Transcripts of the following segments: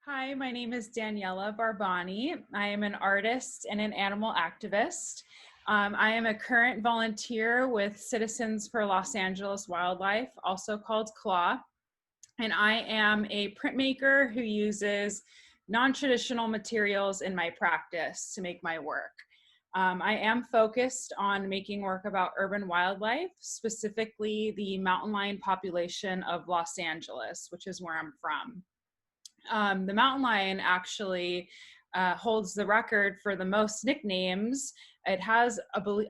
Hi, my name is Daniela Barbani. I am an artist and an animal activist. I am a current volunteer with Citizens for Los Angeles Wildlife, also called CLAW, and I am a printmaker who uses non-traditional materials in my practice to make my work. I am focused on making work about urban wildlife, specifically the mountain lion population of Los Angeles, which is where I'm from. The mountain lion actually holds the record for the most nicknames. It has,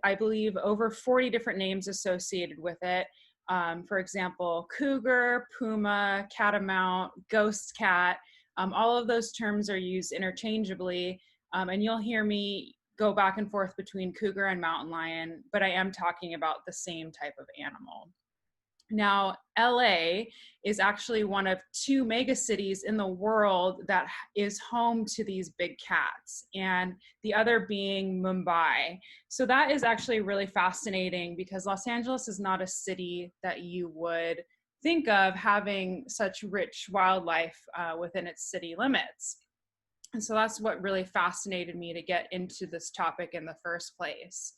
I believe, over 40 different names associated with it. For example, cougar, puma, catamount, ghost cat. All of those terms are used interchangeably, and you'll hear me go back and forth between cougar and mountain lion, but I am talking about the same type of animal. Now, LA is actually one of two mega cities in the world that is home to these big cats, and the other being Mumbai. So that is actually really fascinating because Los Angeles is not a city that you would think of having such rich wildlife within its city limits. And so that's what really fascinated me to get into this topic in the first place.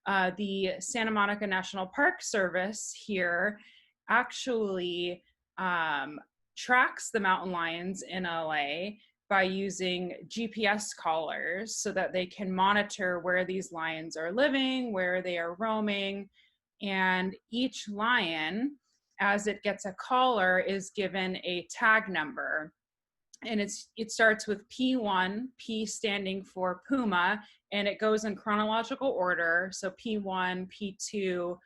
The Santa Monica National Park Service here actually tracks the mountain lions in LA by using GPS collars so that they can monitor where these lions are living, where they are roaming, and each lion, as it gets a collar, is given a tag number, and it starts with P1, P standing for Puma, and it goes in chronological order. So P1, P2,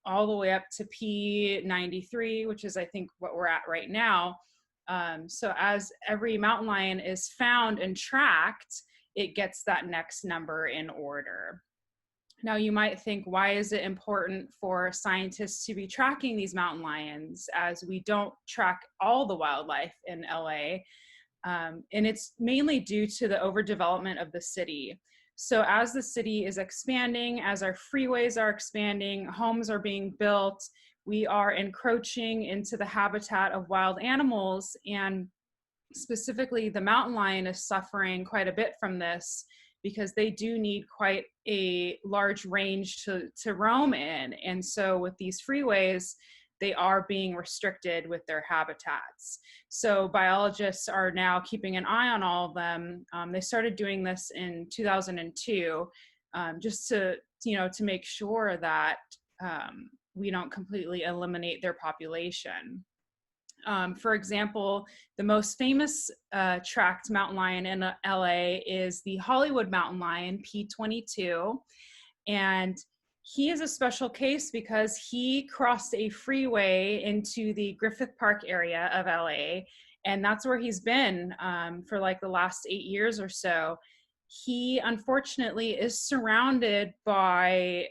all the way up to P93, which is I think what we're at right now. So as every mountain lion is found and tracked, it gets that next number in order. Now you might think, why is it important for scientists to be tracking these mountain lions as we don't track all the wildlife in LA? And it's mainly due to the overdevelopment of the city. So as the city is expanding, as our freeways are expanding, homes are being built, we are encroaching into the habitat of wild animals, and specifically the mountain lion is suffering quite a bit from this because they do need quite a large range to roam in. And so with these freeways, they are being restricted with their habitats. So biologists are now keeping an eye on all of them. They started doing this in 2002, just to make sure that we don't completely eliminate their population. For example, the most famous tracked mountain lion in LA is the Hollywood mountain lion, P22. And he is a special case because he crossed a freeway into the Griffith Park area of LA. And that's where he's been for like the last 8 years or so. He unfortunately is surrounded by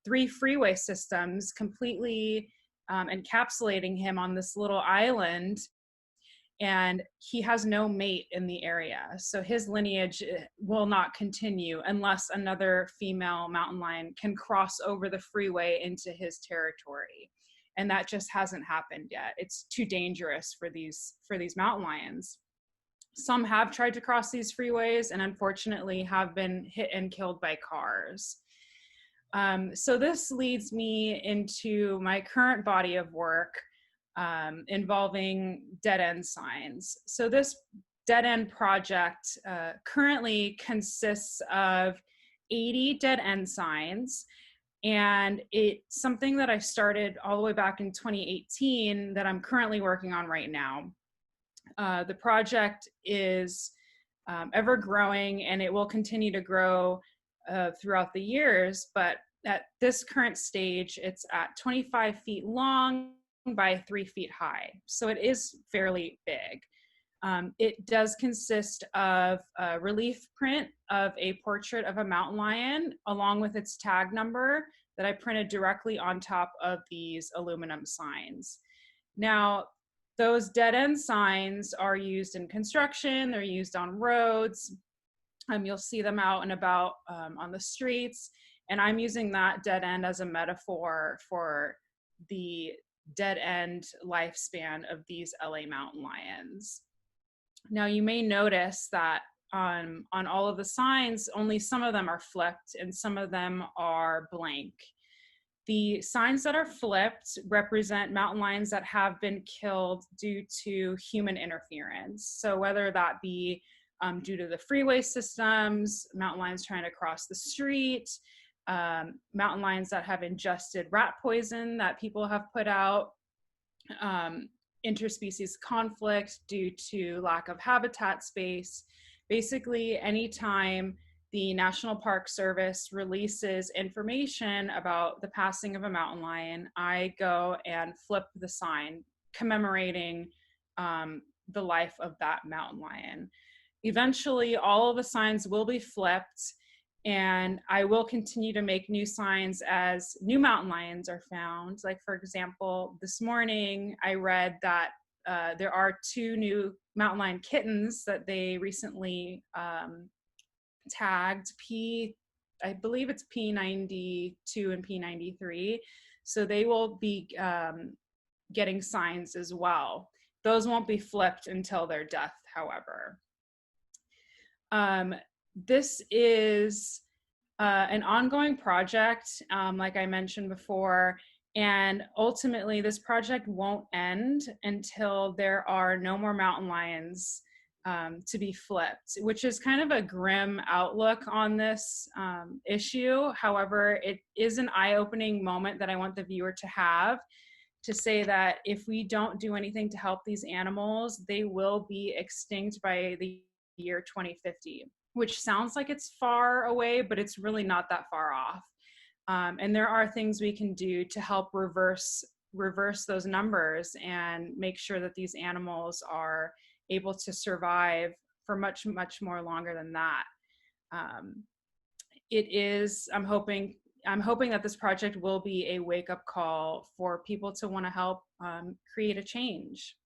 3 freeway systems, completely encapsulating him on this little island, and he has no mate in the area. So his lineage will not continue unless another female mountain lion can cross over the freeway into his territory. And that just hasn't happened yet. It's too dangerous for these mountain lions. Some have tried to cross these freeways and unfortunately have been hit and killed by cars. So this leads me into my current body of work involving dead end signs. So this dead end project currently consists of 80 dead end signs, and it's something that I started all the way back in 2018 that I'm currently working on right now. The project is ever growing, and it will continue to grow throughout the years, but at this current stage, it's at 25 feet long by 3 feet high. So it is fairly big. It does consist of a relief print of a portrait of a mountain lion along with its tag number that I printed directly on top of these aluminum signs. Now, those dead end signs are used in construction, they're used on roads. You'll see them out and about on the streets. And I'm using that dead end as a metaphor for the dead end lifespan of these LA mountain lions. Now you may notice that on all of the signs, only some of them are flipped and some of them are blank. The signs that are flipped represent mountain lions that have been killed due to human interference. So whether that be due to the freeway systems, mountain lions trying to cross the street, mountain lions that have ingested rat poison that people have put out, interspecies conflict due to lack of habitat space. Basically, anytime the National Park Service releases information about the passing of a mountain lion, I go and flip the sign commemorating the life of that mountain lion. Eventually, all of the signs will be flipped, and I will continue to make new signs as new mountain lions are found. Like, for example, this morning I read that there are 2 new mountain lion kittens that they recently tagged I believe it's P92 and P93. So they will be getting signs as well. Those won't be flipped until their death, however. This is an ongoing project, like I mentioned before, and ultimately this project won't end until there are no more mountain lions to be flipped, which is kind of a grim outlook on this issue. However, it is an eye-opening moment that I want the viewer to have, to say that if we don't do anything to help these animals, they will be extinct by the year 2050, which sounds like it's far away, but it's really not that far off. And there are things we can do to help reverse those numbers and make sure that these animals are able to survive for much, much more longer than that. I'm hoping that this project will be a wake-up call for people to want to help create a change.